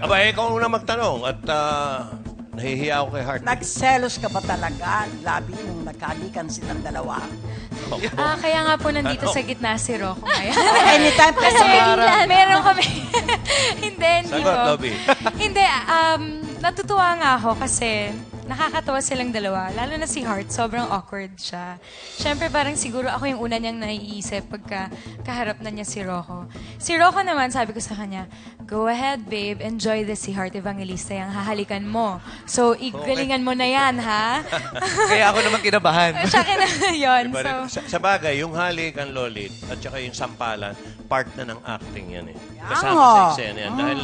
Aba, ikaw una magtanong at nahihiya ako kay Heart. Nagselos ka ba talaga, Labi, nung nagkalikan silang dalawa? Kaya nga po nandito sa gitna si Rocco ngayon. Anytime ka Kasi meron kami. hindi Sagot, po. Lobby. Hindi, natutuwa nga ako kasi nakakatawa silang dalawa. Lalo na si Heart, sobrang awkward siya. Siyempre, parang siguro ako yung una niyang naiisip pagka kaharap na niya si Rocco. Si Rocco naman, sabi ko sa kanya, go ahead, babe. Enjoy this si Heart Evangelista yung hahalikan mo. So, igalingan mo na yan, ha? Kaya ako naman kinabahan. Siya yun. Diba, So, sa bagay, yung halikan, Lolit, at saka yung sampalan, part na ng acting yan eh. Yan, Kasama oh. sa eksena yan. Dahil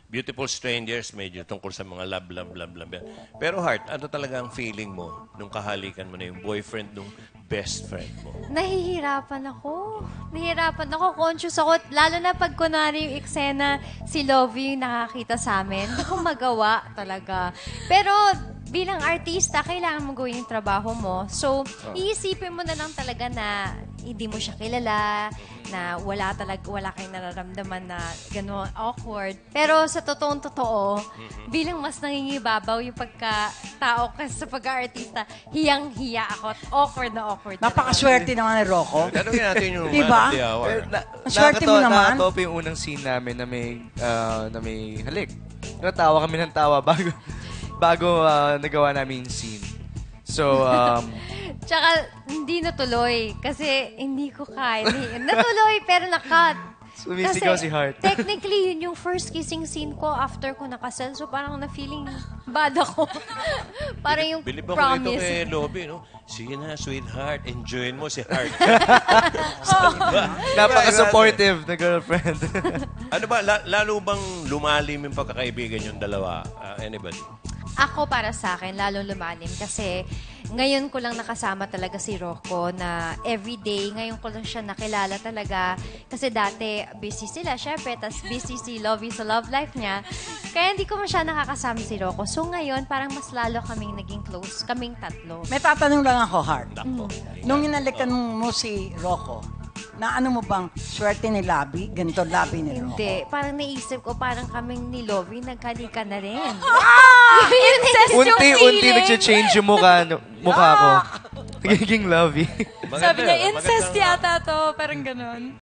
Beautiful Strangers, medyo tungkol sa mga love, love, love, love. Pero Heart, ano talaga ang feeling mo nung kahalikan mo na yung boyfriend nung best friend mo? Nahihirapan ako. Conscious ako. Lalo na pag kunwari yung eksena, si Lovie yung nakakita sa amin. Hindi ko magawa talaga. Pero bilang artista, kailangan mo gawin yung trabaho mo. So, iisipin mo na lang talaga na hindi mo siya kilala, na wala kayong nararamdaman na gano'n awkward. Pero sa totoo, bilang mas nangingibabaw yung pagka-tao kasi sa pagka-artista, hiyang-hiya ako at awkward na awkward. Napakaswerte naman ni Rocco. Tanungin natin yung Diba? man of the hour. Swerte mo naman. Nakakatawa pa yung unang scene namin na may halik. Natawa kami ng tawa bago nagawa namin yung scene. So, Tsaka, hindi natuloy. Kasi, hindi ko kaya. Natuloy, pero na-cut. sumisigaw si Heart. Technically, yun yung first kissing scene ko after ko nakasal. So, parang na-feeling bad ako. parang yung Bilib ako promise. dito kay Lobby, no? Sige na, sweetheart. Enjoyin mo si Heart. Napaka-supportive na girlfriend. Ano ba, lalo bang lumalim yung pagkakaibigan yung dalawa? Anybody? Ako para sa akin, lalong lumalim kasi ngayon ko lang nakasama talaga si Rocco na everyday, ngayon ko lang siya nakilala talaga. Kasi dati, busy sila, syempre, tas busy si Lovie sa love life niya. Kaya hindi ko siya nakakasama si Rocco. So ngayon, parang mas lalo kaming naging close, kaming tatlo. May tatanong lang ako, Heart. Nako. Nung inalikan mo si Rocco, na ano mo bang swerte ni Labi? Ganito Labi ni Rocco? Hindi. Parang naisip ko, parang kaming ni Lovie, nagkalikan na rin. Unti-unti nag-change yung mukha ko. Nagiging lovey. sabi niya, incest yata to. Parang ganon.